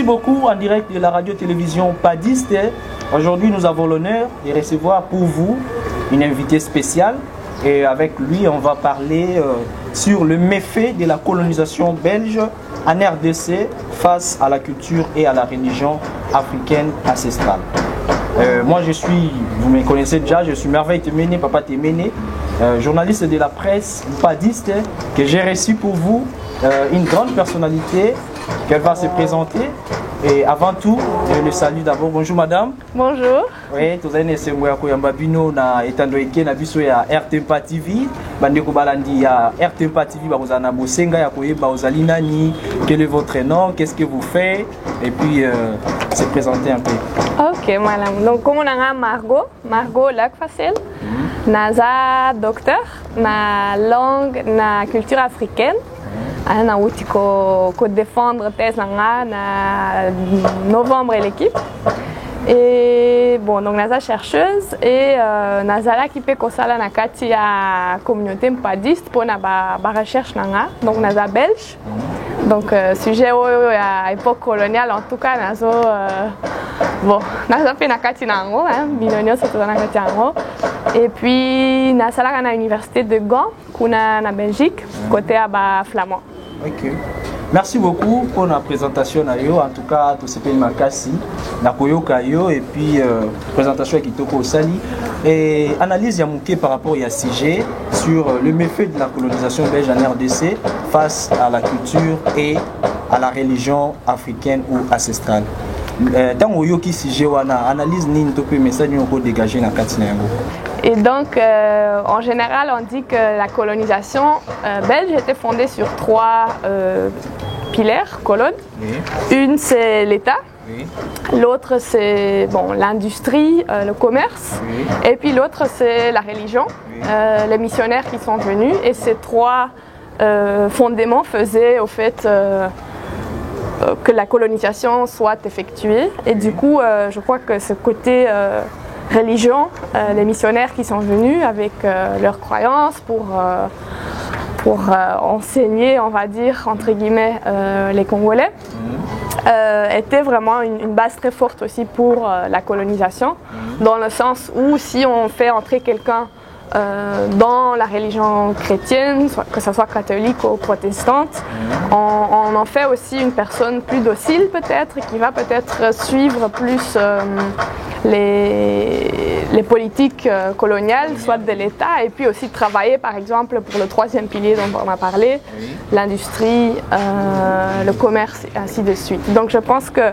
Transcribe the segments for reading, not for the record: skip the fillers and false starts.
beaucoup en direct de la radio-télévision Padiste. Aujourd'hui, nous avons l'honneur de recevoir pour vous une invitée spéciale. Et avec lui, on va parler sur le méfait de la colonisation belge en RDC face à la culture et à la religion africaine ancestrale. Moi, vous me connaissez déjà, je suis Merveille Temene, Papa Temene, journaliste de la presse Padiste, que j'ai reçu pour vous une grande personnalité qu'elle va se présenter. Et avant tout, je le salue d'abord. Bonjour madame. Bonjour. Oui, tous les gens qui ont bino na etandoike na biso ya RTMPA TV. Bandeko balandi ya RTMPA TV ba kozana bosenga ya koyeba ozali nani, quel est votre nom, qu'est-ce que vous faites et puis se présenter un peu. Ok, madame. Donc comme on a Margot Lacfacel, naza docteur na langue na culture africaine. Na outi ko défendre thèse na novembre l'équipe et bon donc naza chercheuse et naza là qui peut kosala na kati ya communauté mpadiste pour na ba recherche nanga donc naza belge donc sujet à époque coloniale en tout cas nazo bon naza pe na kati nango binonyo c'est na kati nango et puis nasala na université de Gand kuna na Belgique côté à ba flamand. Ok. Merci beaucoup pour la présentation. En tout cas, tout ce que Makasi, Nakoyo Kayo et puis présentation avec Kitoko Sali et analyse Yamouké par rapport à CG sur le méfait de la colonisation belge en RDC face à la culture et à la religion africaine ou ancestrale. Tant que Yoki CG wana analyse ni ntope message ni oko dégager na katina yango. Et donc, en général, on dit que la colonisation belge était fondée sur trois piliers, colonnes. Oui. Une, c'est l'État. Oui. L'autre, c'est bon, l'industrie, le commerce. Oui. Et puis l'autre, c'est la religion, oui. Les missionnaires qui sont venus. Et ces trois fondements faisaient au fait que la colonisation soit effectuée. Et du coup, je crois que ce côté religion, les missionnaires qui sont venus avec leurs croyances pour enseigner, on va dire, entre guillemets, les Congolais, était vraiment une base très forte aussi pour la colonisation, dans le sens où si on fait entrer quelqu'un dans la religion chrétienne, que ce soit catholique ou protestante, on en fait aussi une personne plus docile peut-être, qui va peut-être suivre plus les politiques coloniales, soit de l'État, et puis aussi travailler par exemple pour le troisième pilier dont on a parlé, l'industrie, le commerce et ainsi de suite. Donc je pense que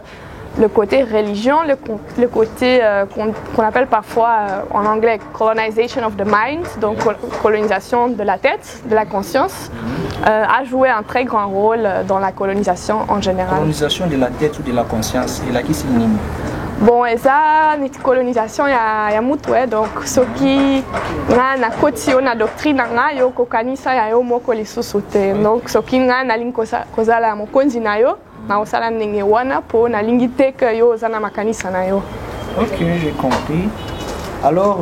le côté religion, le côté qu'on appelle parfois en anglais colonization of the mind, donc colonisation de la tête, de la conscience, a joué un très grand rôle dans la colonisation en général. Colonisation de la tête ou de la conscience, et là qui signifie? Bon, et ça, une colonisation, il y a mutu, donc ce qui na koti na doctrine na yo kokanisa ya yo moko lisusu te. Donc ce qui na kozala mokonzi na yo na osala ndenge wana po na lingi te que yo zana makanisa na yo. Ok, j'ai compris. Alors,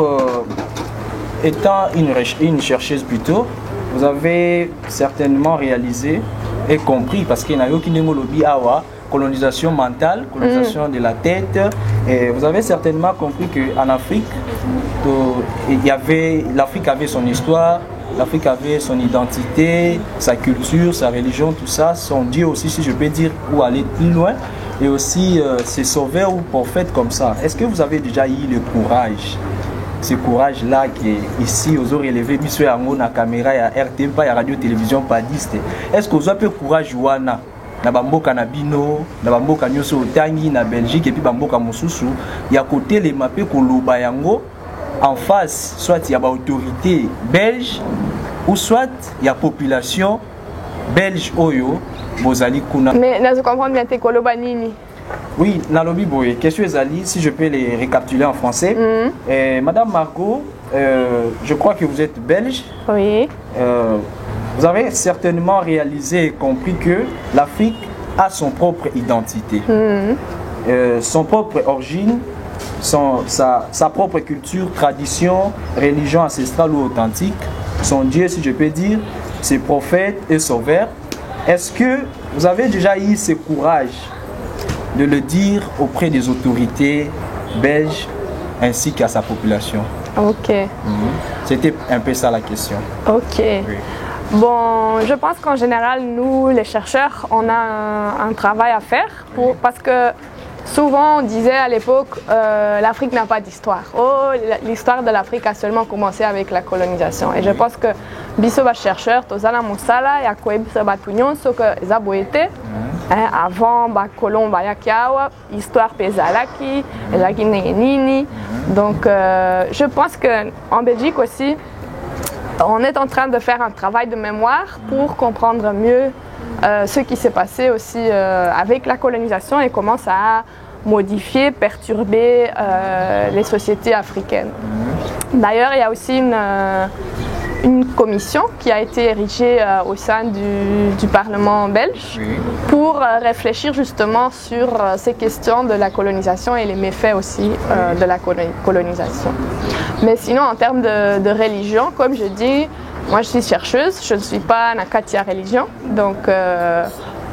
étant une chercheuse plutôt, vous avez certainement réalisé et compris parce qu'il y a yo qui n'aime lobby awa colonisation mentale, colonisation de la tête. Et vous avez certainement compris qu'en Afrique, l'Afrique avait son histoire, l'Afrique avait son identité, sa culture, sa religion, tout ça, son Dieu aussi, si je peux dire, ou aller plus loin, et aussi ses sauveurs ou prophètes comme ça. Est-ce que vous avez déjà eu le courage, ce courage-là qui est ici, aux autres élevés, monsieur Yango, na caméra, ya RTMPA, ya radio-télévision Padiste. Est-ce que vous avez le courage, Wana? Na bamboka na bino, na bamboka nyoso otangi na Belgique et puis bamboka mosusu, ya côté les mapé koloba yango en face, soit il y a autorité belge ou soit il y a population belge oyo bozali kuna. Mais je comprends bien tes koloba nini. Oui, nalobi boye, question ezali si je peux les récapituler en français. Madame Margot, je crois que vous êtes belge. Oui. Vous avez certainement réalisé et compris que l'Afrique a son propre identité, son propre origine, sa propre culture, tradition, religion ancestrale ou authentique, son Dieu si je peux dire, ses prophètes et sauveurs. Est-ce que vous avez déjà eu ce courage de le dire auprès des autorités belges ainsi qu'à sa population. Ok. C'était un peu ça la question. Ok. Oui. Bon, je pense qu'en général, nous, les chercheurs, on a un travail à faire parce que souvent on disait à l'époque l'Afrique n'a pas d'histoire. Oh, l'histoire de l'Afrique a seulement commencé avec la colonisation. Et je pense que biso ba chercheurs, tozala mosala ya koyebisa batu nyonso que eza boyete avant ba colon ba yakiawa, histoire pe ezalaki, ezalaki ndenge nini. Donc je pense que en Belgique aussi on est en train de faire un travail de mémoire pour comprendre mieux ce qui s'est passé aussi avec la colonisation et comment ça a modifié, perturbé les sociétés africaines. D'ailleurs, il y a aussi une commission qui a été érigée au sein du Parlement belge pour réfléchir justement sur ces questions de la colonisation et les méfaits aussi de la colonisation. Mais sinon, en termes de religion, comme je dis, moi je suis chercheuse, je ne suis pas Nakatia religion, donc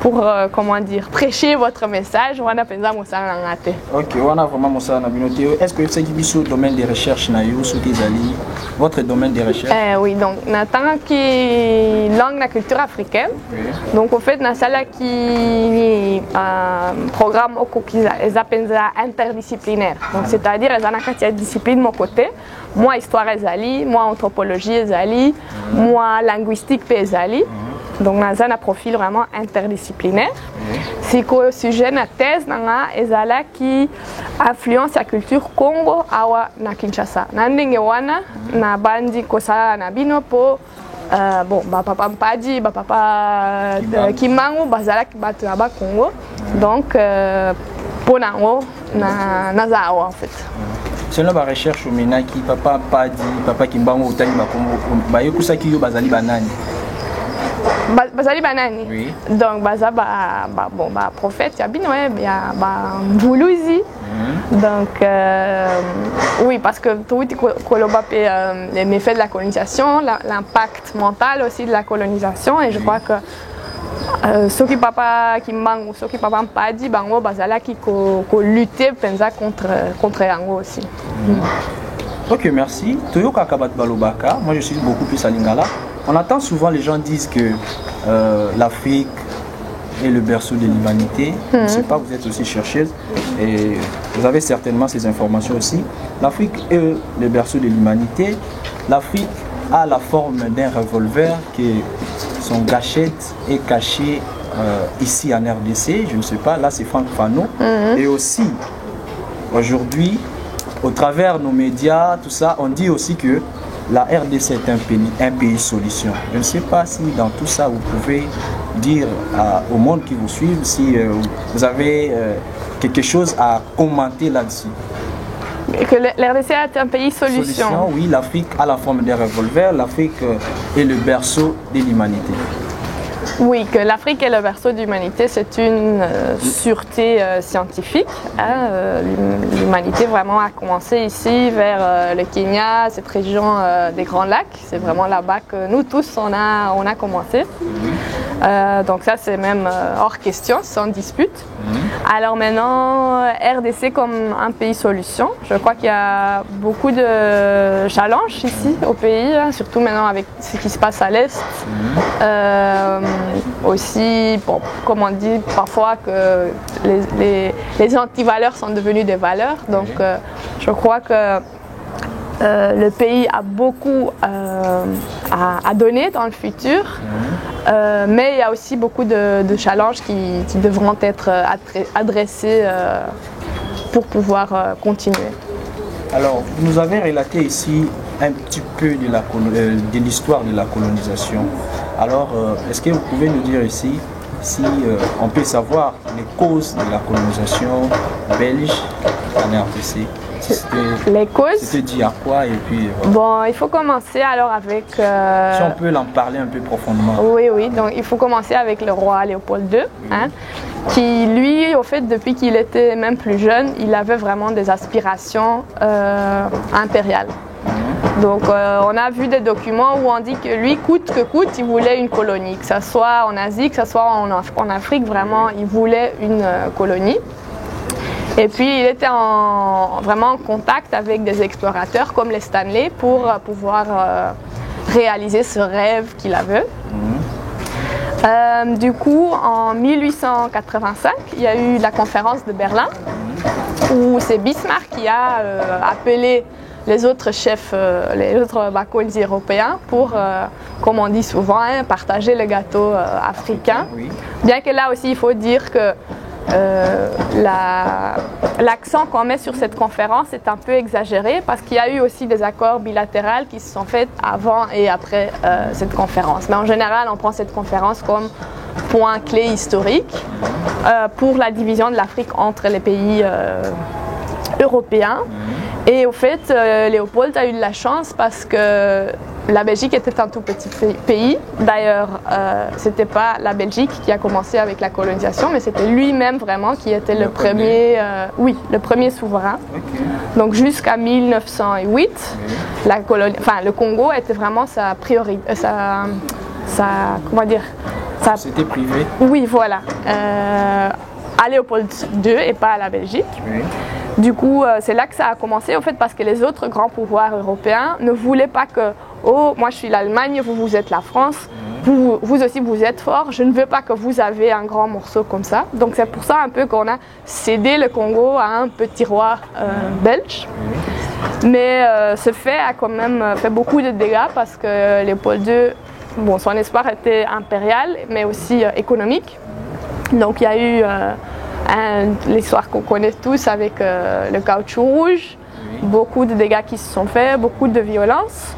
pour comment dire, prêcher votre message, on a pensé mosala ngate. Ok, on a vraiment mosala na binoté. Est-ce que c'est qui domaine de recherche na yo ce qu'ils allaient votre domaine de recherche? Oui, donc natanga qui langue la culture africaine. Donc en fait nasala qui programme au qu'ils appellent interdisciplinaire. Donc c'est-à-dire ils ont une discipline de mon côté. Moi histoire ezali, moi anthropologie ezali, moi linguistique ezali. Donc, nous avons un profil vraiment interdisciplinaire. C'est que sujet de thèse est qui influence la culture Congo à Kinshasa. Nous avons bandi kosa na bino po bon papa mpadi papa Kimbangu bazala ki batu na ba Congo. Donc pour nango na en fait. Selon la recherche au Menaki papa mpadi papa Kimbangu utali ba Congo ba yokusa ki yo bazali banani. Bazali banani. Oui. Donc baza bon prophète ya bino ya ba Mbuluzi. Donc oui, parce que tout les méfaits de la colonisation, l'impact mental aussi de la colonisation, et je crois que ceux qui papa Kimbangu, ceux qui papa Mpadi bango bazala qui lutter contre yango aussi. Ok, merci. Toyoka Kabat Balobaka, moi je suis beaucoup plus à Lingala. On entend souvent les gens disent que l'Afrique est le berceau de l'humanité. Je ne sais pas, vous êtes aussi chercheuse et vous avez certainement ces informations aussi. L'Afrique est le berceau de l'humanité. L'Afrique a la forme d'un revolver qui son gâchette est cachée ici en RDC. Je ne sais pas, là c'est Franck Fano. Et aussi, aujourd'hui, au travers de nos médias, tout ça, on dit aussi que la RDC est un pays solution. Je ne sais pas si dans tout ça vous pouvez dire au monde qui vous suit si vous avez quelque chose à commenter là-dessus. Que l'RDC est un pays solution. Oui, l'Afrique a la forme d'un revolver, l'Afrique est le berceau de l'humanité. Oui, que l'Afrique est le berceau de l'humanité, c'est une sûreté scientifique. L'humanité vraiment a commencé ici vers le Kenya, cette région des Grands Lacs. C'est vraiment là-bas que nous tous on a commencé. Donc ça c'est même hors question, sans dispute. Alors maintenant, RDC comme un pays solution, je crois qu'il y a beaucoup de challenges ici au pays, surtout maintenant avec ce qui se passe à l'Est. Aussi, bon, comme on dit parfois que les antivaleurs sont devenues des valeurs, donc je crois que le pays a beaucoup à donner dans le futur, mais il y a aussi beaucoup de challenges qui devront être adressés pour pouvoir continuer. Alors, vous nous avez relaté ici un petit peu de l'histoire de la colonisation. Alors, est-ce que vous pouvez nous dire ici si on peut savoir les causes de la colonisation belge en RDC? Les causes. C'était dit à quoi et puis. Bon, il faut commencer alors avec. Si on peut en parler un peu profondément. Oui. Donc il faut commencer avec le roi Léopold II, qui lui, au fait, depuis qu'il était même plus jeune, il avait vraiment des aspirations impériales. Donc on a vu des documents où on dit que lui, coûte que coûte, il voulait une colonie, que ce soit en Asie, que ce soit en Afrique, vraiment, il voulait une colonie. Et puis il était vraiment en contact avec des explorateurs comme les Stanley pour pouvoir réaliser ce rêve qu'il avait. Du coup, en 1885, il y a eu la conférence de Berlin où c'est Bismarck qui a appelé les autres chefs, les autres colonies européens pour, comme on dit souvent, partager le gâteau africain. Oui. Bien que là aussi, il faut dire que l'accent qu'on met sur cette conférence est un peu exagéré parce qu'il y a eu aussi des accords bilatéraux qui se sont faits avant et après cette conférence. Mais en général, on prend cette conférence comme point clé historique pour la division de l'Afrique entre les pays européens. Et au fait, Léopold a eu de la chance parce que la Belgique était un tout petit pays. D'ailleurs, ce n'était pas la Belgique qui a commencé avec la colonisation, mais c'était lui-même vraiment qui était le premier souverain. Okay. Donc jusqu'à 1908, le Congo était vraiment sa priorité, comment dire, c'était privé. Oui, voilà. À Léopold II et pas à la Belgique. Oui. Du coup, c'est là que ça a commencé, en fait, parce que les autres grands pouvoirs européens ne voulaient pas que « Oh, moi je suis l'Allemagne, vous êtes la France, vous aussi vous êtes fort, je ne veux pas que vous avez un grand morceau comme ça. » Donc c'est pour ça un peu qu'on a cédé le Congo à un petit roi belge. Mais ce fait a quand même fait beaucoup de dégâts parce que Léopold II, bon, son espoir était impérial, mais aussi économique. Donc il y a eu l'histoire qu'on connaît tous avec le caoutchouc rouge, beaucoup de dégâts qui se sont faits, beaucoup de violence.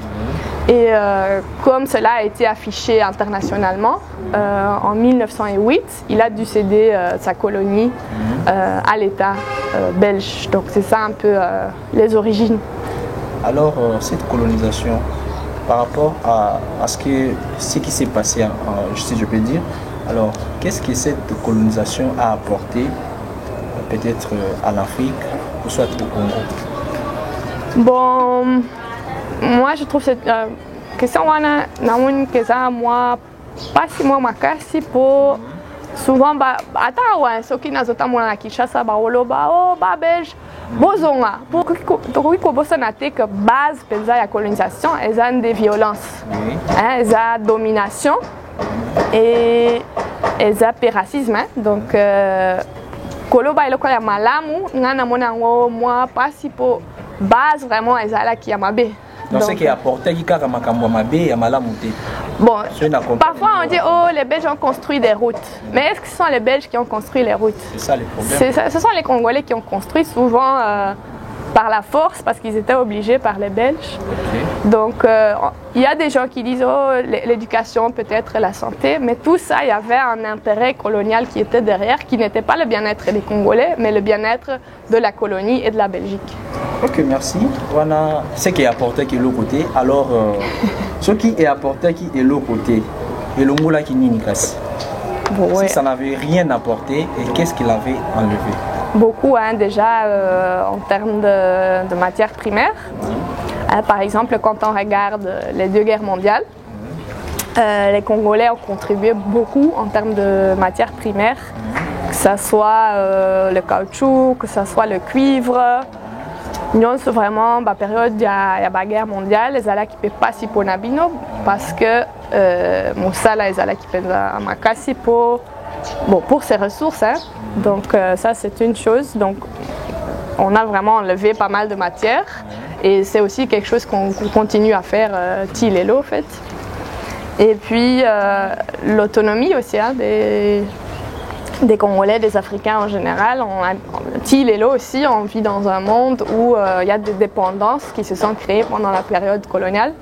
Et comme cela a été affiché internationalement, en 1908, il a dû céder sa colonie à l'État belge. Donc c'est ça un peu les origines. Alors cette colonisation, par rapport à ce qui s'est passé, si je peux dire, alors qu'est-ce que cette colonisation a apporté peut-être à l'Afrique ou soit au Congo? Bon, moi je trouve cette question que ça moi pas si moi makasi pour souvent ata wa soki nazota mona na Kinshasa ba oloba oh ba belge bozonga pour ko bosana te que base penza ya colonisation eza des violences eza domination et eza racisme donc koloba eloko ya malamu ngana mona ngo moi pas si pour base vraiment ezala ki ya mabe. Donc ce qui a apporté qui a makambo mabe ya malamu te. Bon, parfois on dit oh les Belges ont construit des routes. Mais est-ce que ce sont les Belges qui ont construit les routes? C'est ça le problème. Ce sont les Congolais qui ont construit souvent par la force parce qu'ils étaient obligés par les Belges. Okay. Donc il y a des gens qui disent oh l'éducation peut-être la santé, mais tout ça il y avait un intérêt colonial qui était derrière, qui n'était pas le bien-être des Congolais, mais le bien-être de la colonie et de la Belgique. Ok, merci. Voilà ce qui est apporté qui est l'autre côté. Alors ce qui est apporté qui est l'autre côté et le mot là qui n'y casse. Bon, ouais. Si ça n'avait rien apporté, et qu'est-ce qu'il avait enlevé? Beaucoup déjà en termes de matières primaires. Par exemple, quand on regarde les deux guerres mondiales, les Congolais ont contribué beaucoup en termes de matières primaires, que ce soit le caoutchouc, que ce soit le cuivre. Nous sommes vraiment la période de la guerre mondiale, les ala qui ne peuvent pas si pour Nabino parce que Moussala les ala qui peuvent makasi pour ses ressources. Hein. Donc ça c'est une chose. Donc on a vraiment enlevé pas mal de matière et c'est aussi quelque chose qu'on continue à faire Tilelo en fait. Et puis l'autonomie aussi hein, des Congolais, des Africains en général. Tilelo aussi, on vit dans un monde où il y a des dépendances qui se sont créées pendant la période coloniale,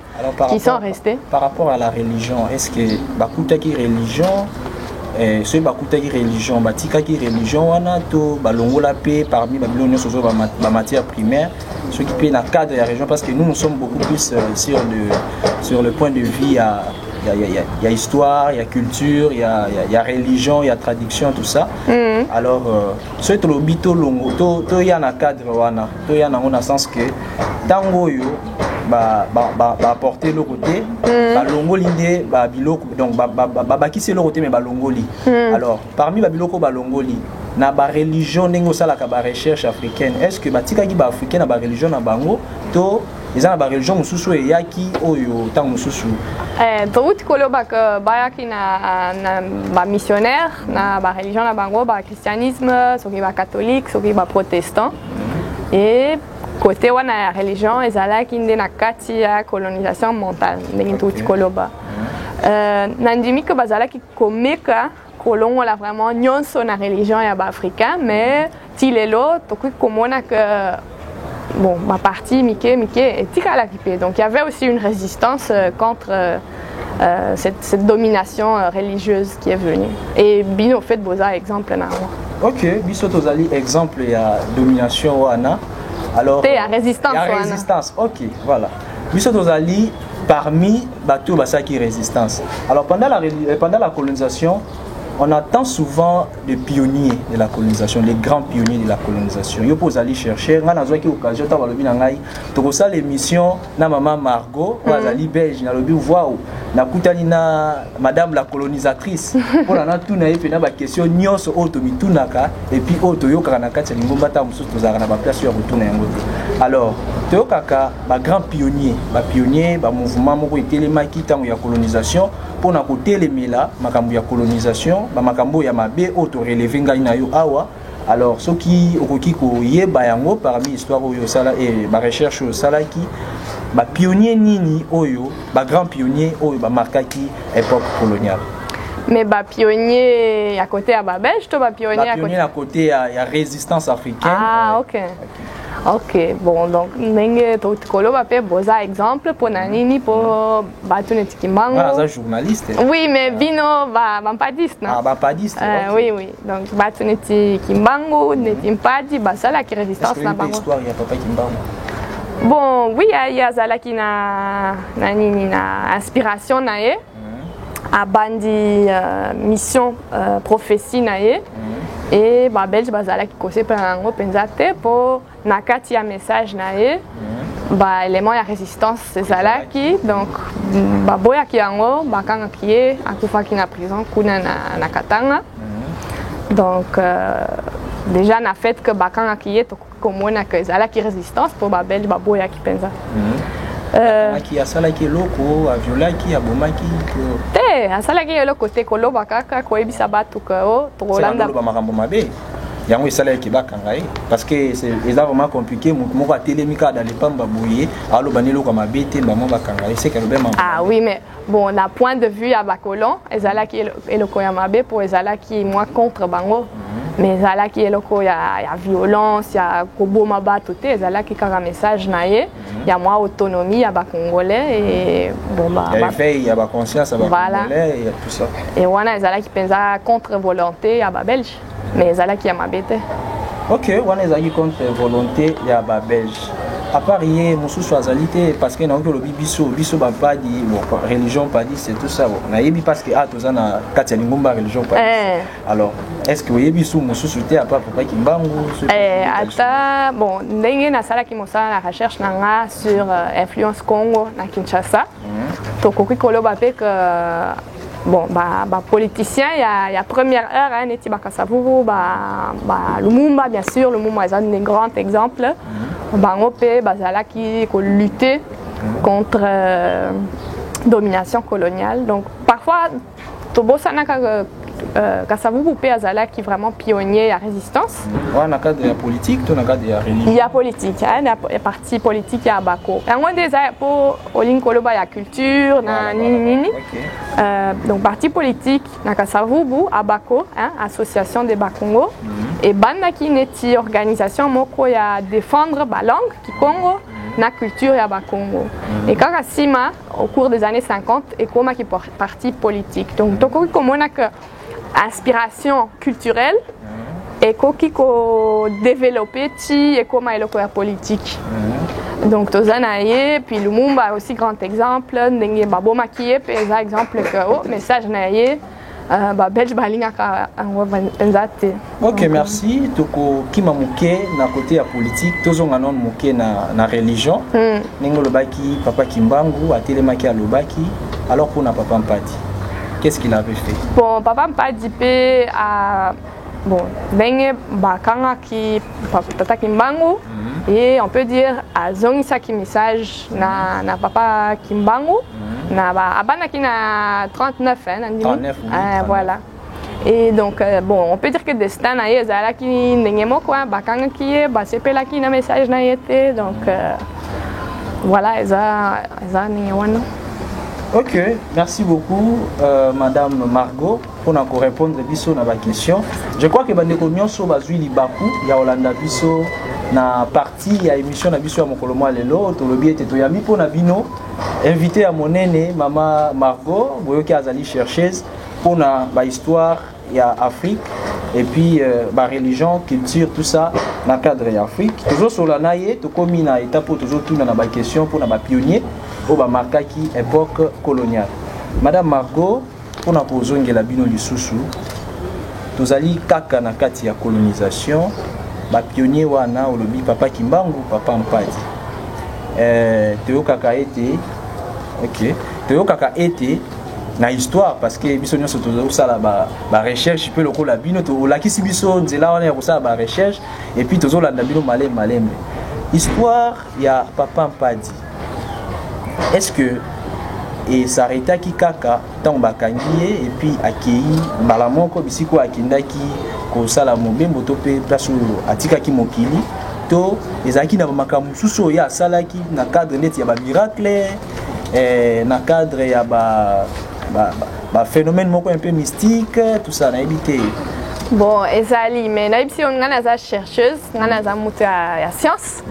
qui sont restées. Par rapport à la religion, est-ce que Bakutaki religion, ce Bakutaki religion, Batikaki religion, on a tout Balongola paix parmi Babyloniens sur la matière primaire, ce qui peut dans le cadre de la région, parce que nous sommes beaucoup plus sur le point de vue à il y a histoire, il y a culture, il y a religion, il y a tradition, tout ça. Alors, ce que le bito longo, il y a un cadre, il y a un sens que tango yo apporter le côté, longo l'idée, biloko, donc qui c'est le côté mais balongoli. Alors, parmi biloko balongoli, na ba religion ndenge osala ka ba recherche africaine. Est-ce que batika ki ba africaine na ba religion na bango to eza na ba religion mususu eyaki oyo tango mususu? Touti koloba que bayaki na ba missionnaire na ba religion na bango ba christianisme, soki ba catholique, soki ba protestant. Et côté wana ya religion ezalaki nde na kati ya colonisation mentale ndenge touti koloba. Nandimi que bazalaki komeka kolongola vraiment nyonso na religion ya ba africain, mais tilelo tokoki komona que bon, ma partie Mickey et Tikalakipé. Donc il y avait aussi une résistance contre cette domination religieuse qui est venue. Et Bino fait Boza exemple là. Ok, Biso Tozali exemple il y a domination wana. Alors il y a résistance. Il y a résistance. Ok, voilà. Biso Tozali parmi bateau basaki résistance. Alors pendant la colonisation, on attend souvent des pionniers de la colonisation, les grands pionniers de la colonisation. Yo pose aller chercher, on a besoin qu'il occasion ta balobi na ngai. To ça l'émission na maman Margot, bazali belge na lobi voir na kutani na madame la colonisatrice. Pour na tout na yepe na ba question nyonso auto mitunaka et puis auto yoka na kati lingomba ta mususu tozaka na ba place ya retourner yango. Alors, toyokaka ba grand pionnier, ba mouvement moko etelemaki tango ya colonisation pour na kotelemela makambo ya colonisation. Makambo ya mabe auto relever ngai na yo awa. Alors ceux qui okoki ko yeba yango parmi histoire oyo sala et ba recherche oyo sala ki ba pionnier nini oyo ba grand pionnier oyo ba markaki époque coloniale. Mais ba pionnier à côté à Babelge, to ba pionnier à côté ya résistance africaine. Ah OK. Ok, bon, donc, nenge tout kolo va faire boza exemple pour nanini pour batuneti kimbango. Ah, journaliste. Oui, mais Bino va padiste, non? Ah, padiste. Oui, oui. Donc batuneti kimbango, neti mpadi, basala qui résistance na bango. Histoire ya papa kimbango. Bon, oui, il y a zala qui na nini na inspiration na ye. A bandi mission prophétie na ye. Et Belge bazala qui kose penango penzate pour nakati ya message na ye ba élément ya résistance ezala ki donc ba boya ki yango ba kanga ki akufa ki na prison kuna na Katanga. Donc déjà na fait que ba kanga ki to komona que ezala ki résistance pour ba Belge ba boya ki penza. Qui a sala qui loko a viola qui a bomaki te a sala qui loko te koloba kaka ko ebisa batu ko to Rolanda ba makambo mabe yango esala ki bakanga parce que c'est vraiment compliqué moko atelemika dans les pamba boye alo banelo ko mabe te ba mo bakanga c'est que vraiment. Ah oui, mais bon, la point de vue à Bacolon ezala ki eloko ya mabe pour ezala ki moi contre bango. Mais ezala ki eloko ya violence, ya koboma bato te, ezala ki kaka message na ye, ya moi autonomie ya ba congolais et bon ba il y a ba conscience ya ba congolais et tout ça. Et wana ezala ki penza contre volonté ya ba belge, mais ezala ki ya mabete. OK, wana ezala ki contre volonté ya ba belge. À part hier, mususu azalité parce que non que le biso ba pas dit bon religion pas dit c'est tout ça bon na yebi parce que toza na kati ya lingomba religion pas alors est-ce que yebi sou mususu te à part papa kimbangu ata bon ndenge na sala ki mosala la recherche nanga sur influence Congo na Kinshasa to koki koloba pe que bon ba politicien il y a première heure neti bakasavubu ba Lumumba bien sûr Lumumba est un des grands exemples. Bango pe bazala qui lutter contre domination coloniale. Donc parfois tobo sanaka Kasavubu pe azala qui vraiment pionnier à résistance. On a cadre de politique, on a cadre de religion. Il y a politique, il y a parti politique à Bako. Et on des pour Olinkoloba il y a culture, na nini. Donc parti politique na Kasavubu à Bako, association des Bakongo. Et banda qui neti organisation moko ya défendre ba langue qui Congo na culture ya ba Congo. Et kaka sima au cours des années 50 et comme qui parti politique. Donc toko komona que aspiration culturelle et koki ko développer ti et comme eloko ya politique. Donc tozanaye puis Lumumba aussi grand exemple ndenge babo makié par exemple que message naye Belge balingaka penzate. OK, merci. Toko kima muke na côté ya politique, tozonga non muke na religion. Ningo lobaki papa Kimbangu atelemaki a lobaki alors pour na papa Mpadi. Qu'est-ce qu'il avait fait? Bon, papa Mpadi pe a bon, ndenge bakanga ki tata Kimbangu et on peut dire azongisa ki message na papa Kimbangu na abana ki na 39 hein, 39 voilà. Et donc bon, on peut dire que destin na ye zala ki ndenge moko bakanga ki ba sepela ki na message na yete donc voilà, eza ndenge wana. Ok, merci beaucoup Madame Margot pour nous répondre à ma question. Je crois que bandeko nyonso bazui libaku ya Olanda biso na partie ya émission na biso ya mokolo mwa lelo to lobi ete to yami pona bino invité à monene Mama Margot boyoki azali chercheuse pona ba histoire ya Afrique et puis ba religion, culture tout ça dans le cadre ya Afrique. Toujours sur la naie to komi na étape toujours tout na ba question pour na ba pionnier au Bamakaki époque coloniale. Madame Margot, pour nous poser la bino lisusu, tozali kaka na kati ya colonisation, ba pionnier wana olobi papa Kimbangu, papa Mpadi. Teo kaka ete, ok, teo kaka ete na histoire parce que biso nyonso tozo sala ba recherche pe lokola bino to lakisi biso nzela wana ya kosala ba recherche et puis tozo landa bino malembe. Histoire ya papa Mpadi. Est-ce que et s'arrêta ki kaka tant bakangi et puis akei balamoko bisiko akindaki ko sala mobembo to pe place atika ki mokili to ezaki na makamu suso ya salaki na cadre net ya ba miracle na cadre ya ba phénomène moko un peu mystique tout ça na évité. Bon, ezali, mais naibisi on ngana chercheuse, ngana za mutu ya science.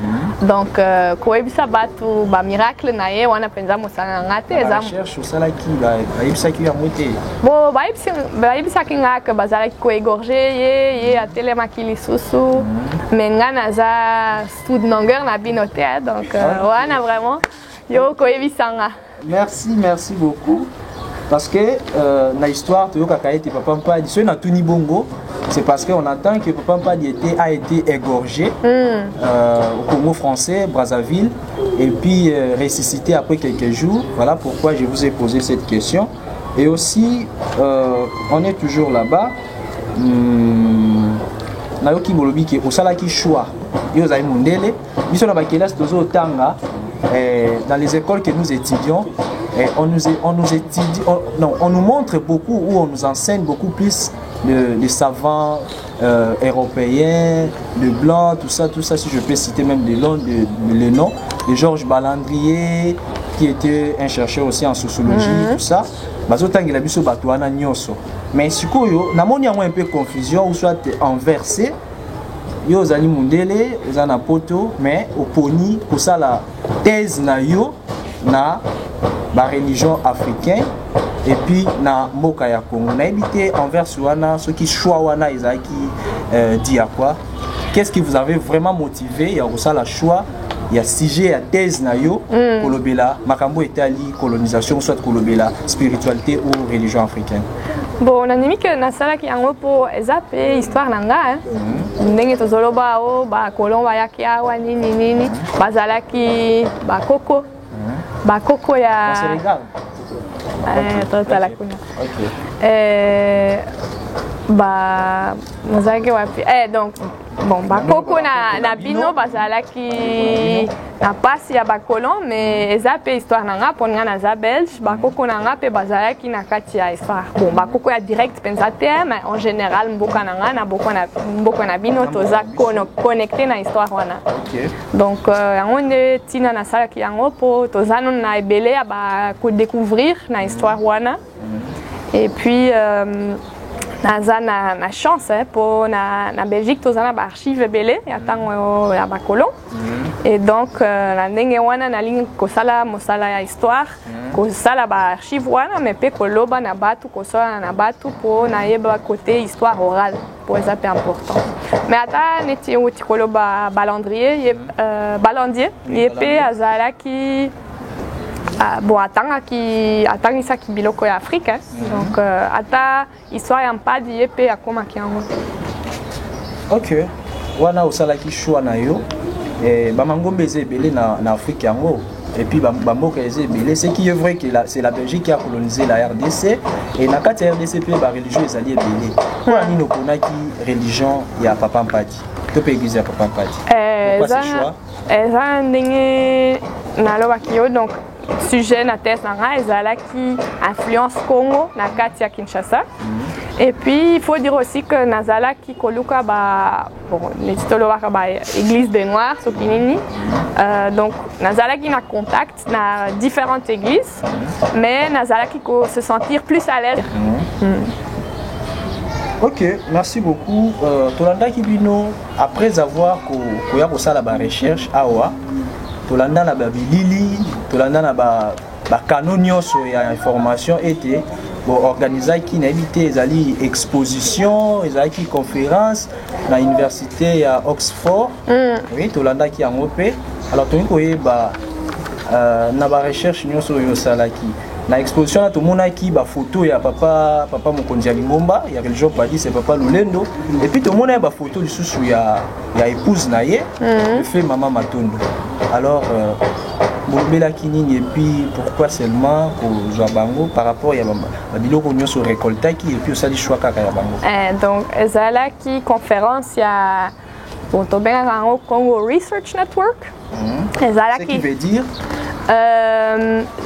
Donc koebisa batu ba miracle na ye wana penza mosala ngate eza recherche osala ki baibisa ki ya mutu. Bon, baibisa ki ngaka bazala ki ko égorger ye atelema ki lisusu. Mais ngana za stud longueur na binote donc wana vraiment yo koebisa nga. Merci beaucoup. Parce que na histoire tu yoka kaete papa Mpadi so na tuni bongo c'est parce qu'on entend que papa Mpadi a été égorgé au Congo français Brazzaville et puis ressuscité après quelques jours. Voilà pourquoi je vous ai posé cette question. Et aussi on est toujours là-bas na yoki bolobi ke osala ki choix yo zai mundele biso na bakelas tozo tanga dans les écoles que nous étudions. On nous montre beaucoup ou on nous enseigne beaucoup plus les savants européens, les blancs, tout ça, si je peux citer même les noms, de Georges Balandrier, qui était un chercheur aussi en sociologie, tout ça. Mais si vous avez un peu de confusion ou soit inversé, yo zali mundele, zana poto, mais au poni, pour ça la thèse na yo na la religion africaine et puis na mboka ya Congo na évité envers wana ceux qui choix wana ezaki dit à quoi qu'est-ce qui vous avez vraiment motivé ya kosala choix ya sujet ya thèse na yo kolobela makambo etali colonisation soit kolobela spiritualité ou religion africaine. Bon, on a dit que nasalaki yango po ezape histoire nanga ndenge tozoloba o ba kolomba yaki awa nini bazalaki ba koko bakoko ya Sénégal. Totala kuna. Nazaki wapi donc bon bakoko na bino bazalaki na pasi ya bakolon mais ezape histoire nanga ponga na za belge bakoko nanga pe bazalaki na kati ya histoire bon bakoko ya direct penza te mais en général mboka nanga na mboka na bino toza connecté na histoire wana. Donc yango nde tina na salaki yango po toza non na ebele ya ba ko découvrir na histoire wana et puis naza na chance pour na Belgique tozana ba archive belé ya tango ya bakolon et donc na ndenge wana na ligne kosala mosala ya histoire kosala ba archive wana mais pe koloba na batu kosala na batu po na yeba côté histoire orale pour ça c'est important mais ata neti uti koloba balandier yepe azala ki bon atanga ça qui biloko ya Afrique donc ata histoire ya Mpadi yepe akoma kiango. OK wana osala ki choix na yo ba mangombe ezebele na Afrique yango et puis Bamboka Ezebele. Ce qui est vrai que c'est la Belgique qui a colonisé la RDC et dans la RDC, les religieux sont allés belé. Pourquoi nous connaissons qui religion il y a Papa Mpadi? Tu peux égliser Papa Mpadi. Pourquoi ce choix? Donc, sujet na thèse na qui influence Congo na Katia Kinshasa. Et puis il faut dire aussi que Nazala qui koluka bon église des Noirs Sopinini. Donc Nazala qui a contact na différentes églises, mais Nazala qui se sentir plus à l'aise. Ok, merci beaucoup. Tolanda Kibino, après avoir fait la recherche à Oa, Tolanda na babilili, Tolanda na canon sur information était organisé qui n'a évité les expositions, les conférences dans l'université à Oxford. Oui, Tolanda qui a ngopé. Alors tu vois na recherche sur Yosalaki. Na exposition là tout le monde a qui photo ya papa Mokonzi Lingomba, il y a religion pas dit c'est papa Lulendo et puis tout le monde a photo du sous ya épouse naie, le fait maman Matondo. Alors Bombela Kinini et puis pourquoi seulement pour Joabango par rapport à biloko nyo sur récolta qui et puis aussi les choix kaka ya bango. Donc ezala qui conférence ya bon Congo Research Network. Ce qui veut dire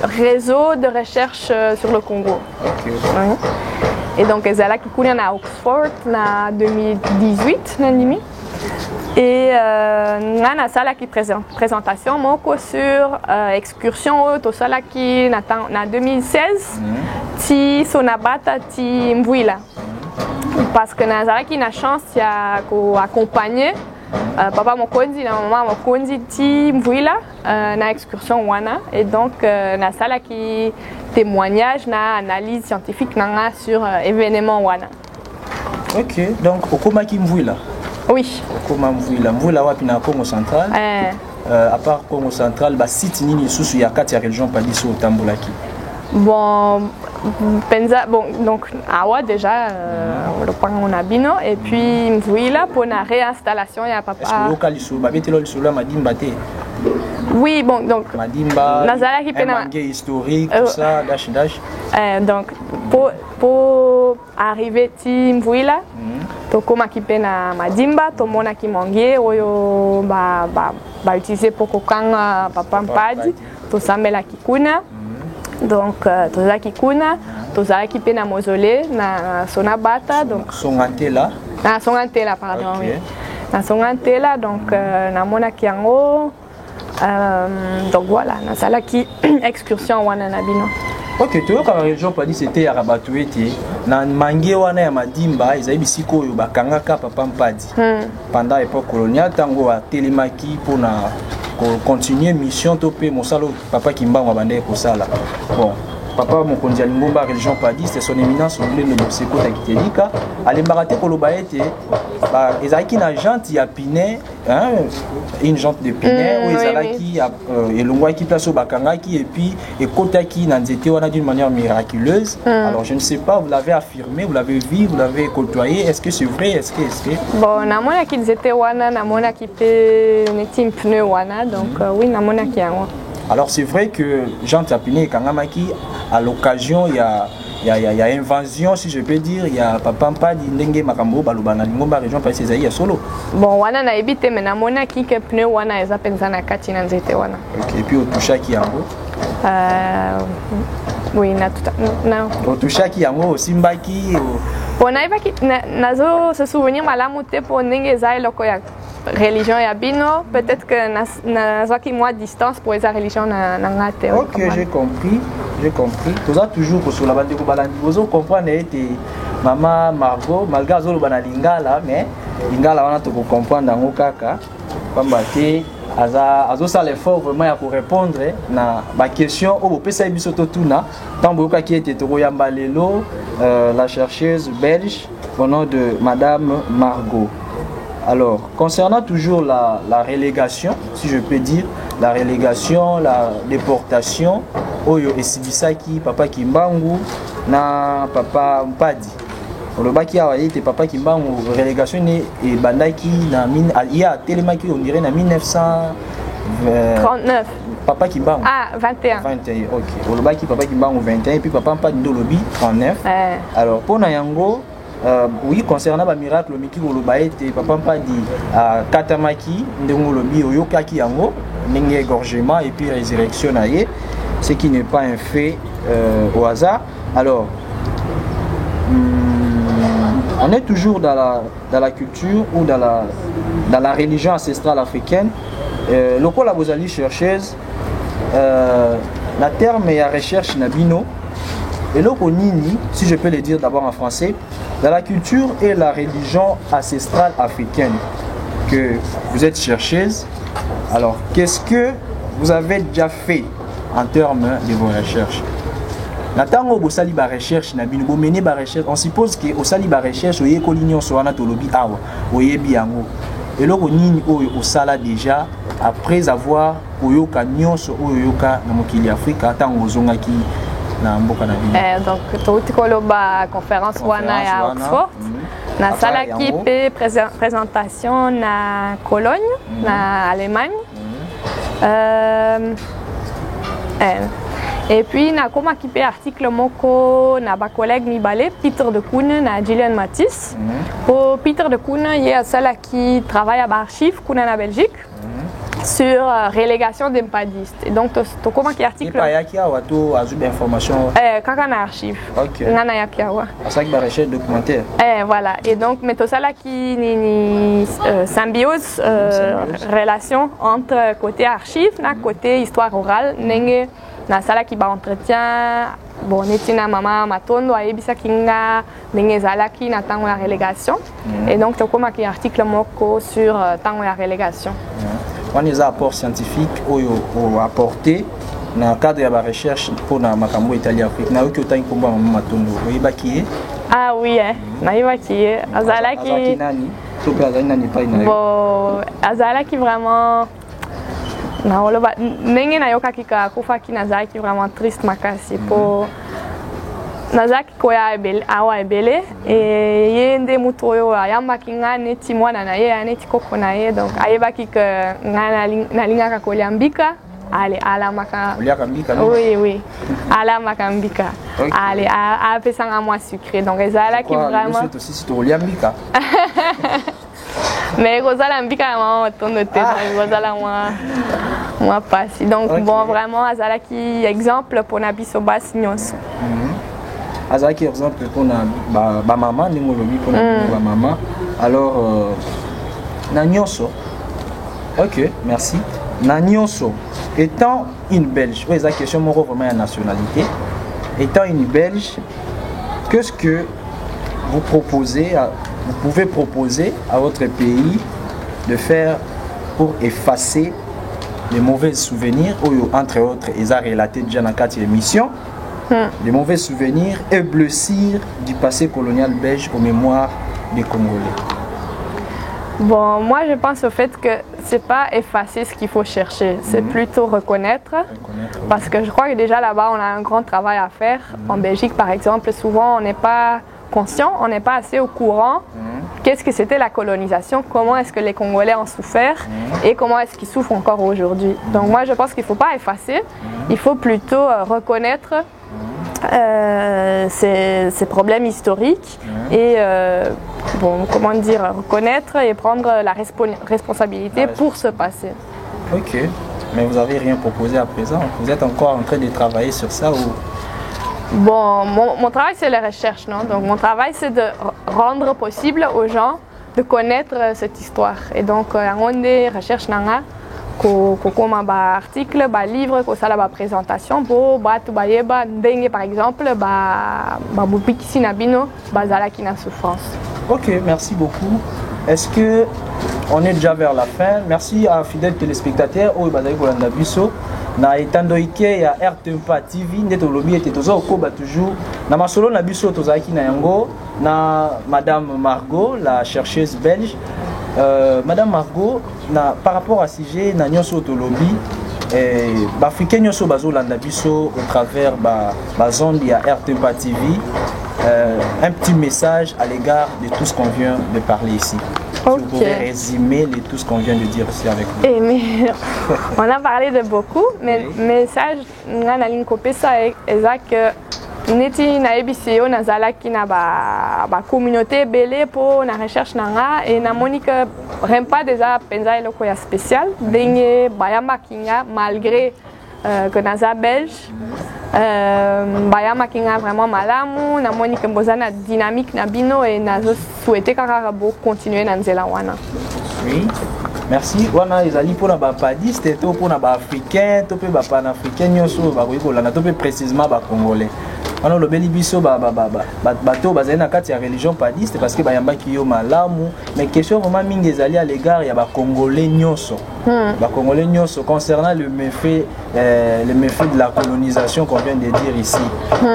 réseau de recherche sur le Congo. Okay. Oui. Et donc ezala qui connaît à Oxford en 2018 nandimi. Et na sala qui présentation moko sur excursion au sala qui na 2016 ti sonabata ti Mvwila. Parce que na sala qui na chance ya ko accompagner papa Mokonzi na maman Mokonzi ti Mvwila na excursion wana et donc na sala qui témoignage na analyse scientifique na sur événement wana. OK, donc okoma ki Mvwila. Oui. Comment Mvwila wapi na Congo central. À part Congo central, site nini sous ya kati ya région Padiso Tambolaki. Bon, penza bon donc awa déjà le point on a bino et puis Mvwila pour la réinstallation ya papa. Est-ce que local iso babetelo iso la Madimba te? Oui, bon donc Madimba. Nazala qui pena historique tout ça dash. Donc pour arriver ti Mvwila tokoma kipe na Madimba tomona kimongie oyo ba utiliser pour kokanga papa Mpadi tosambela kikuna donc toza kikuna toza kipe na mausolée na sonabata donc Songantela pardon. Okay. Oui na Songantela donc namona kiango donc voilà na sala ki excursion wana na bino. Ok, tu vois quand la région Padi c'était à Rabatouete, na mangue wana ya Madimba, ils avaient bisiko yo bakangaka papa Mpadi. Pendant l'époque coloniale, tango a télémaki pour na continuer mission topé mosalo papa Kimbango bande ko sala. Bon, papa Mokonzi Lingomba région Padi, c'est son éminence au blé de Boseko Takitelika, allez barate ko lobaete, ils avaient qui na jante ya Pinet, hein, une jante de Pinet où ils allaient qui et l'ongwa qui place au bakangaki et puis et kotaki nanzete wana d'une manière miraculeuse. Alors je ne sais pas, vous l'avez affirmé, vous l'avez vu, vous l'avez côtoyé, est-ce que c'est vrai, est-ce que bon namona qui étaient wana namona qui peut netim pneu wana donc oui namona qui yango. Alors c'est vrai que Jean Tapiné et Kangamaki, à l'occasion, il y a invasion, si je peux dire, il y a Papa Mpadi, Ndenge Makambo, Balubana, Lingomba, région Paris, il y a solo. Bon, wana na ebite, mais na mona ki ke pneu wana eza penza na kati na nzete wana. Ok, et puis au Touchaki Yango. Oui, na tout na. Au Touchaki Yango, au Simbaki. Bon, na ibaki nazo se souvenir malamu te pour Ndenge eza eloko ya religion ya bino, peut-être que nazaki moi distance pour esa religion na ngate. Ok, j'ai compris. Tout ça toujours sur la bande de Balandi. Vous comprenez que maman Margot, malgré azolo bana lingala, mais lingala wana to comprendre dans kaka. Pamba te azo ça l'effort vraiment pour répondre na ba question au pesa biso to tuna. Tambo ka qui était to yamba lelo, la chercheuse belge au nom de madame Margot. Alors, concernant toujours la relégation, si je peux dire, la relégation, la déportation, Oyo Esibisaki, Papa Kimbangu, na Papa Mpadi. Le baki a été Papa Kimbangu, relégation et Bandaki, il y a Télémaki, on dirait, en 1939. papa qui bang. Ah, 21. 21, ok. Olobaki papa qui bang 21 et puis papa pas de lobby 39. Alors pour Nayango, oui, concernant le miracle, Miki Olobaete, papa pas dit Katamaki, Ndongo lobby, Oyokaki Yango, Nenge égorgement et puis résurrection aïe, ce qui n'est pas un fait au hasard. Alors, on est toujours dans la culture ou dans la religion ancestrale africaine. Le col la bozali chercheuse, la terme et la recherche nabino, et le nini, si je peux le dire d'abord en français, dans la culture et la religion ancestrale africaine que vous êtes chercheuse. Alors, qu'est-ce que vous avez déjà fait en termes de vos recherches? Natango bosali ba recherche na bino bo mener ba recherche, on suppose que osali ba recherche oye ko lignon so wana to lobi awa oyebi yango eloko nini oyo osala déjà après avoir oyoka nyonso oyoka na mokili Afrika tango ozongaki na mboka na bino. Donc touti koloba conférence wana ya Oxford na sala ki pe présentation na Cologne na Allemagne. Et puis, na koma kipe article moko na ba collègue mibale Peter de Koene na Gillian Matisse. Pour Peter de Koene, il y a celle qui travaille à l'archive Koene na Belgique sur relégation d'empadistes. Et donc, to koma ki article. Il y a qui a wato azu d'information. Kaka na archive. OK. Ngana ya kiawa. Ça qui ba recherche documentaire. Voilà. Et donc, mais to sala qui ni symbiose relation entre côté archive na côté histoire orale nenge na sala ki ba entretien bon netina mama matondo ayebisa kinga ndenge ezalaki na tango ya relégation et donc tokoma ki article moko sur tango ya relégation. On les apports scientifiques ou apporté dans le cadre de la recherche pour na makambo Italie Afrique na oki otani komba mama matondo oyebaki. Ah oui na yebaki azalaki nani to pe azali nani pa ina bon azalaki vraiment na oloba ndenge nayokaki ka kufaki nazalaki vraiment triste makasi po nazalaki koya awa ebele ye nde mutu oyo ayambaki nga neti mwana na ye neti koko na ye donc ayebaki ke nga nalingaka kolia mbika ale alamaka mbika oui alamaka mbika ale apesanga mwa sucré donc ezalaki vraiment aussi to kolia mbika. Mais Rosala mbika ya mama tondo te Rosala moi passi donc bon vraiment azalaki exemple pour na biso basi nyonso. Azalaki exemple pour na ba maman ndingo lobi pour na ba maman. Alors na nyonso. OK, merci. Na nyonso étant une Belge, oui, la question moko vraiment la nationalité. Étant une Belge, qu'est-ce que vous proposez vous pouvez proposer à votre pays de faire pour effacer les mauvais souvenirs, ou entre autres, ils ont relaté déjà dans 4 émissions, les mauvais souvenirs et blessures du passé colonial belge aux mémoires des Congolais. Bon, moi je pense au fait que c'est pas effacer ce qu'il faut chercher, c'est plutôt reconnaître parce que je crois que déjà là-bas on a un grand travail à faire. En Belgique par exemple, souvent on n'est pas conscient, on n'est pas assez au courant qu'est-ce que c'était la colonisation, comment est-ce que les Congolais ont souffert et comment est-ce qu'ils souffrent encore aujourd'hui. Donc moi je pense qu'il ne faut pas effacer, il faut plutôt reconnaître ces problèmes historiques et bon, comment dire, reconnaître et prendre la responsabilité pour ce passé. Ok, mais vous n'avez rien proposé à présent, vous êtes encore en train de travailler sur ça ou... Bon, mon travail c'est la recherche, non? Donc mon travail c'est de rendre possible aux gens de connaître cette histoire. Et donc, on des recherches nanga, comme ba article, ba livre, ko sala ba présentation, pour batu ba yeba ndenge par exemple, ba bupikisi na bino, ba zalaki na souffrance. Ok, merci beaucoup. Est-ce que on est déjà vers la fin? Merci à fidèles téléspectateurs. Oh, bazali ko landa biso. Na etando ike ya RTMPA TV ndeto lobi ete toza okoba toujours na masolo na biso tozaki na yango na Madame Margot, la chercheuse belge. Madame Margot, par rapport à sujet na nyonso tolobi africain nyonso bazolanda biso au travers ba zone ya RTMPA TV, un petit message à l'égard de tout ce qu'on vient de parler ici. Si vous pouvez résumer tout ce qu'on vient de dire ici avec vous. Mais, on a parlé de beaucoup, mais le message, on a une copie ça exact neti na ebisi yo nazalaki na ba communauté belé pour na recherche nanga et na Monique rempa déjà penza eloko ya spécial dengue bayamba kinga malgré que naza belge bayamba kinga vraiment malamu na Monique mbozana dynamique na bino et nazo souhaiter kaka bo continuer na nzela wana. Oui. Merci. Wana ezali pona ba padiste to pona ba africain to pe ba panafricain nyoso ba koyikola na to pe précisément ba congolais. On le beli biso bato bazali na kati ya religion padiste parce que bayambaki yo malamu mais question vraiment mingi ezali à l'égard ya ba congolais nyonso. Ba congolais nyonso concernant le méfait de la colonisation qu'on vient de dire ici.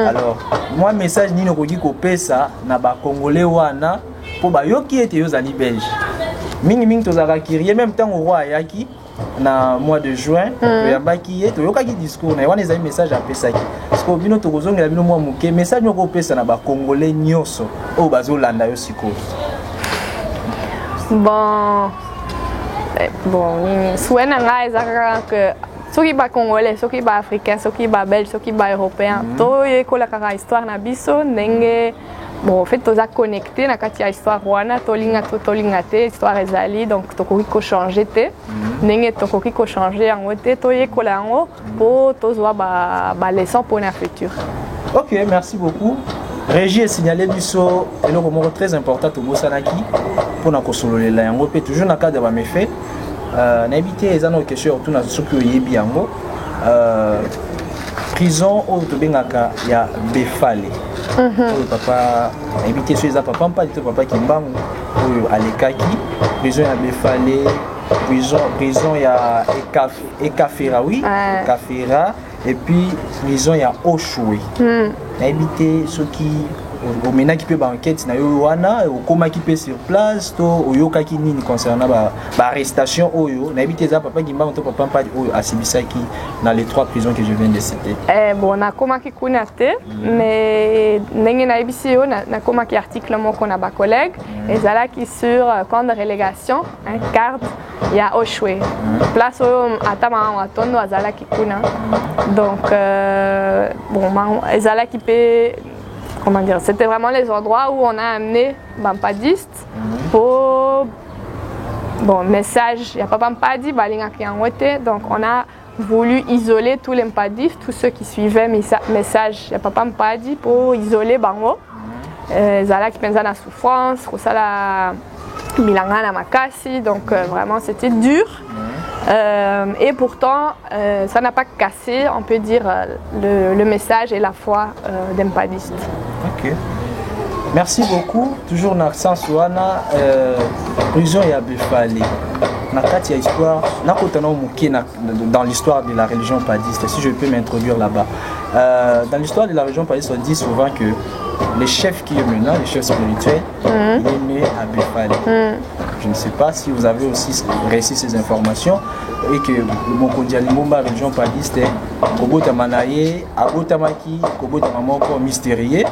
Alors moi message nino koki kopesa na ba congolais wana po ba yoki ete yo zali belge. Mingi tozaka kirie même temps au roi ayaki na mois de juin yambaki ye toyokaki discours na wana ezali message apesaki parce que bino tokozongela bino mwa moke message moko opesa na ba congolais nyonso oyo bazolanda yo sikoyo. Bon souhait na ngai ezaka que soki ba congolais soki ba africain soki ba belge soki ba européen toyekola kaka histoire na biso ndenge bon, en fait, tu as connecté na kati ya histoire wana tolinga te histoire ezali donc tokoki ko changer te ndenge tokoki ko changer yango te toyekola yango po tozwa ba leçon pour na futur. OK, merci beaucoup. Régie est signalé biso eloko moko très important to bosanaki pour na kosololela yango pe toujours na cadre ba méfait na éviter ezana question autour na soki oyebi yango prison au tobengaka ya Befale. Papa éviter ceux les papa pas du papa qui mbang alekaki prison ya Befale prison ya Ekafera oui Kafera et puis prison ya Oshwe na éviter ceux qui au mena qui peut ba enquête na yo wana okoma qui peut sur place to oyoka ki nini concernant ba arrestation oyo na éviter za papa gimba to papa pas oyo asibisaki dans les 3 prisons que je viens de citer. Bon na koma ki kuna te mais ndenge na ebisi yo na koma ki article moko na ba collègue ezala ki sur camp de relégation un carte ya Oshwe place oyo atama watondo azala ki kuna donc bon ezala ki pe comment dire, c'était vraiment les endroits où on a amené Bampadistes pour bon message, il n'y a pas Bampadi, Balinga qui en était, donc on a voulu isoler tous les Mpadistes, tous ceux qui suivaient message, il n'y a pas Bampadi pour isoler Bango, Zala qui pensait à la souffrance, Rosala Milanga na Makasi, donc vraiment c'était dur. Et pourtant, ça n'a pas cassé, on peut dire, le message et la foi des Mpadistes. Ok. Merci beaucoup. Toujours dans l'accent sur la prison et à Befale. Dans histoire, dans l'histoire de la religion padiste, si je peux m'introduire là-bas. Dans l'histoire de la religion padiste, on dit souvent que les chefs qui est maintenant, les chefs spirituels, il est né à Befale. Je ne sais pas si vous avez aussi réussi ces informations et que mon Kodialimomba religion padiste Kobota Manaye, Abotamaki, Kobota Mamoko mystérieux,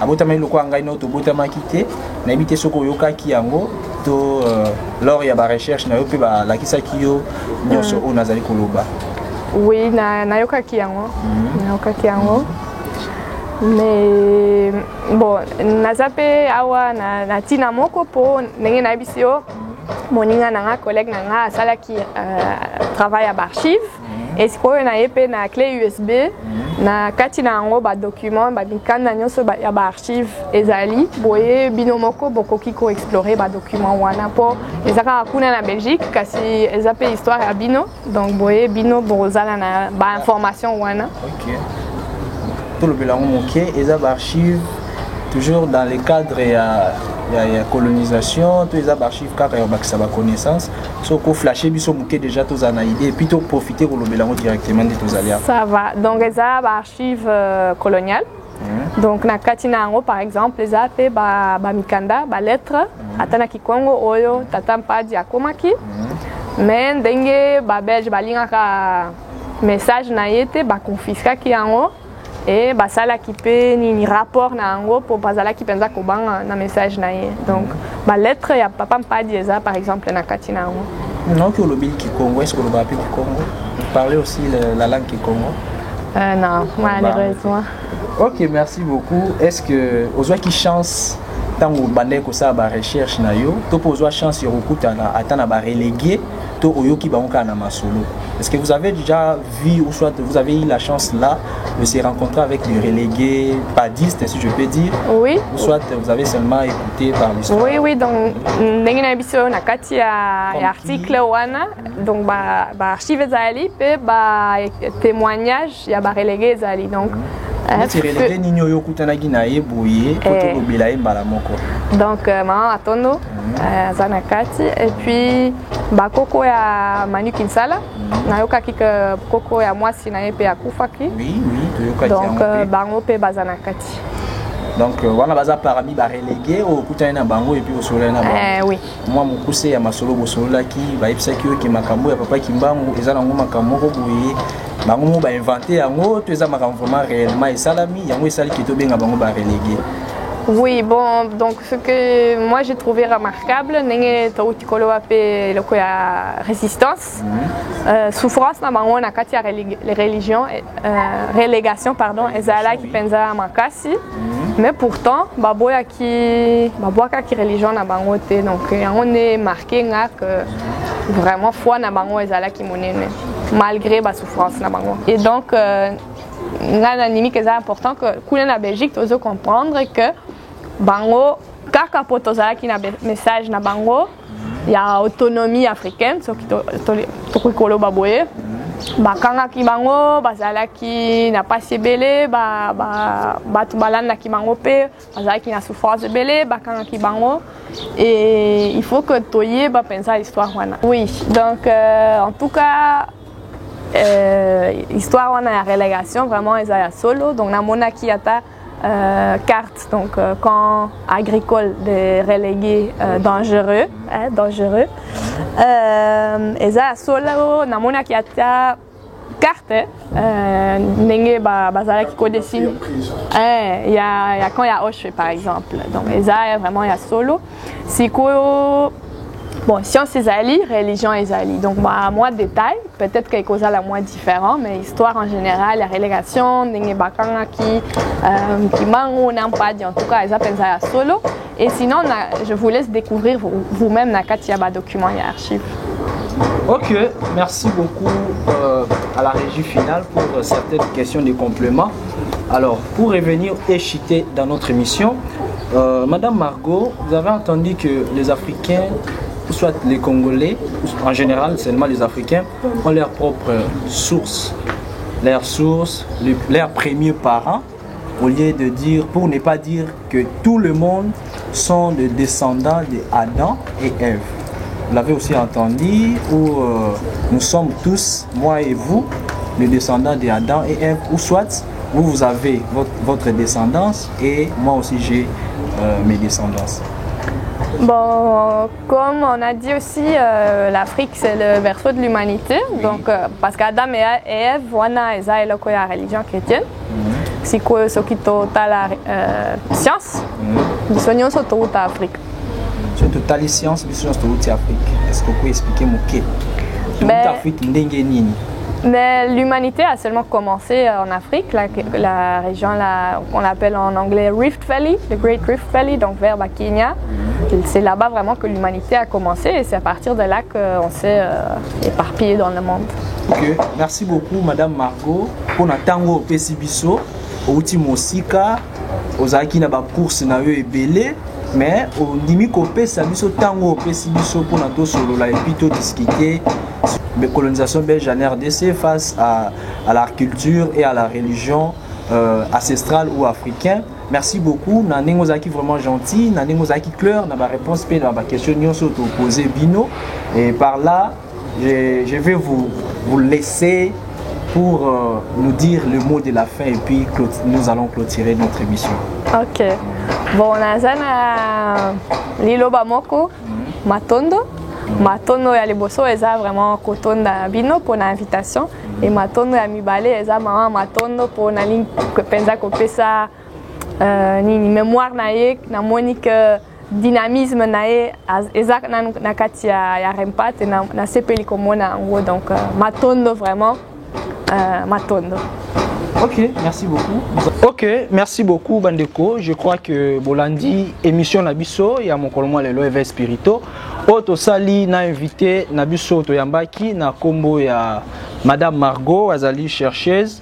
Abotamaki Loko Angaino, Tobotamaki Te, Nabite Soko Yoka Kiango, to lors il y a des recherches, na yope ba la Kisakiyo, Nyoso O Nazali Koloba. Oui, na Yoka Kiango, na Yoka Kiango. Mais bon, nazape awa na tina moko po ndenge na bisio moninga nanga collègue nanga sala qui travaille à archive et ce qu'on a épé na clé USB na katina ngo ba document ba bikana nyonso ba ya ba archive ezali boye bino moko bokoki ko explorer ba document wana po ezaka kuna na Belgique kasi ezape histoire ya bino donc boye bino bozala na ba information wana. OK. Tout le bilan moqué et les archives toujours dans le cadre de la colonisation, tous les archives car il y a sa connaissance. So qu'on flasher biso moqué déjà tous en idée et puis tout profiter pour le bilan directement de tous alliés. Ça va. Donc les archives coloniales. Donc na katina ngo par exemple les AP ba mikanda ba lettre atana kikongo oyo tatampa di akomaki. Mais ndenge ba belge balinga ka message na yete ba confisca ki yango. Et basala qui peut ni rapport na ango pour basala qui pensa ko bang na message na ye donc ba lettre ya papa mpadi eza par exemple na kati na yango. Non que le bil Kikongo, est-ce que le bapi Kikongo? Vous parlez aussi la langue Kikongo? Non, malheureusement. Ok, merci beaucoup. Est-ce que vous avez qui chance tant que vous ça ba recherche na yo, to poser chance yo kutana atana ba relégué to oyoki ba onka na masolo. Est-ce que vous avez déjà vu ou soit vous avez eu la chance là de se rencontrer avec des relégués padistes, si je peux dire? Oui. Ou soit vous avez seulement écouté par l'histoire? Oui, oui, donc ndenge na biso na kati ya article wana, donc ba archive zali pe ba témoignage ya ba relégué zali donc donc maman atondo zanakati et puis bakoko ya Manu Kinsala nayokaki que koko ya mwasi na yepe akufaki donc bango pe bazanakati donc wana baza parmi ba relégué au kutana na bango et puis au soleil na bango oui moi mon poussé ya masolo bosolola ki ba ipsaki yo ki makambo ya papa kimbangu ezana ngo makambo ko boye bango mo ba inventé yango to eza makambo vraiment réellement et salami yango esali ki to benga bango ba relégué. Oui, bon, donc ce que moi j'ai trouvé remarquable, c'est la résistance, souffrance, na kati les religions, relégation, pardon, ezala qui pensa makasi, mais pourtant, baboya qui religion na bangote, donc on est marqué que vraiment foi na bango ezala qui monene, malgré la souffrance na bango. Et donc, c'est important que la Belgique doit comprendre que bango kaka potozala ki na message na bango ya autonomie africaine so ki to kolo baboye bakanga ki bango bazala ki na pasi belé batu balanda ki bango pe bazala ki na souffrance belé bakanga ki bango et il faut que toye ba penser l'histoire wana. Oui, donc en tout cas histoire wana ya relégation vraiment ezala solo donc na mona ki ata carte donc camp agricole des relégués dangereux dangereux eza solo na mona ki ata carte ndenge bazala ki ko dessine ya quand ya Auschwitz par exemple donc eza vraiment ya solo siko. Bon, science ezali, religion ezali. Donc, moi, détail, peut-être quelque chose à la moins différent, mais histoire en général, la relégation, n'engue bakanga qui mango n'ampadi, en tout cas, ils appellent ça solo. Et sinon, je vous laisse découvrir vous-même na Katiaba document et archives. Ok, merci beaucoup à la régie finale pour certaines questions de compléments. Alors, pour revenir échiter dans notre émission, Madame Margot, vous avez entendu que les Africains, soit les Congolais, en général seulement les Africains, ont leurs propres sources, leurs premiers parents, au lieu de dire, pour ne pas dire que tout le monde sont des descendants d'Adam et Ève. Vous l'avez aussi entendu, où nous sommes tous, moi et vous, les descendants d'Adam et Ève, ou soit vous avez votre descendance et moi aussi j'ai mes descendances. Bon, comme on a dit aussi, l'Afrique c'est le berceau de l'humanité, donc parce qu'Adam et Ève, wana eza eloko ya religion chrétienne, siko sokito la science, biso nyonso touta Afrique. Sur totali science, biso nyonso touta Afrique. Est-ce que vous pouvez expliquer moké? Touta Afrique ndenge nini? Mais l'humanité a seulement commencé en Afrique, la région qu'on appelle en anglais Rift Valley, le Great Rift Valley, donc vers Kenya. C'est là-bas vraiment que l'humanité a commencé et c'est à partir de là qu'on s'est éparpillé dans le monde. Ok, merci beaucoup Madame Margot pour notre tango Pesibiso, ultimo sika, ozaki na ba course na yo ebele, mais au dimi ko pesa biso tango Pesibiso pour notre solo la et puis to discuter la colonisation belge en RDC face à la culture et à la religion ancestrale ou africaine. Merci beaucoup. Nani Mozaki vraiment gentil. Nani Mozaki clair. Na ba réponse pe na ba question nyonso to poser bino. Et par là, je vais vous laisser pour nous dire le mot de la fin et puis nous allons clôturer notre émission. Ok. Bon, nazana liloba moko matondo. Matondo ya liboso eza vraiment kotonda bino pour l'invitation et matondo ya mibale eza mama matondo pour na ligne penza kopesa ni mémoire na ye na monique dynamisme nae ezak na kati ya rempat na sepeli komona ngo donc matondo vraiment matondo. Ok, merci beaucoup. Ok, merci beaucoup Bandeko. Je crois que Bolandi émission Nabiso ya mokolmo lelo Eve Spirito. Auto sali na invité Nabiso to yambaki na kombo ya Madame Margot azali chercheuse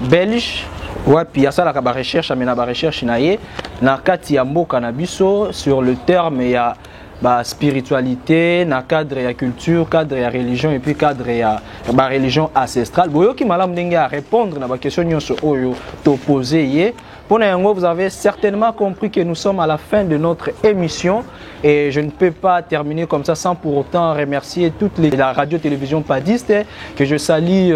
belge. Wapi asalaka ba recherche amena ba recherche naye na kati ya mboka na biso sur le terme ya ba spiritualité na cadre ya culture, cadre ya religion et puis cadre ya ba religion ancestrale. Boyoki malam ndenge à répondre na ba question nyonso oyo to poser ye. Pour yango, vous avez certainement compris que nous sommes à la fin de notre émission et je ne peux pas terminer comme ça sans pour autant remercier toute la radio-télévision Padiste, que je salue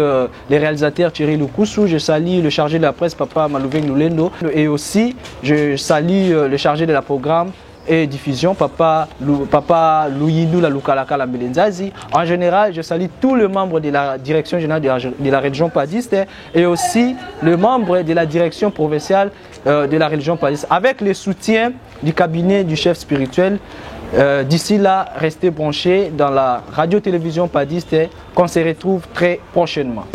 les réalisateurs Thierry Lukusu, je salue le chargé de la presse Papa Malouven Lulendo et aussi je salue le chargé de la programme et diffusion Papa Louidou la Lukalaka la Melenzazi. En général, je salue tous les membres de la direction générale de la région Padiste et aussi les membres de la direction provinciale de la région Padiste avec le soutien du cabinet du chef spirituel. D'ici là, restez branchés dans la radio-télévision Padiste qu'on se retrouve très prochainement.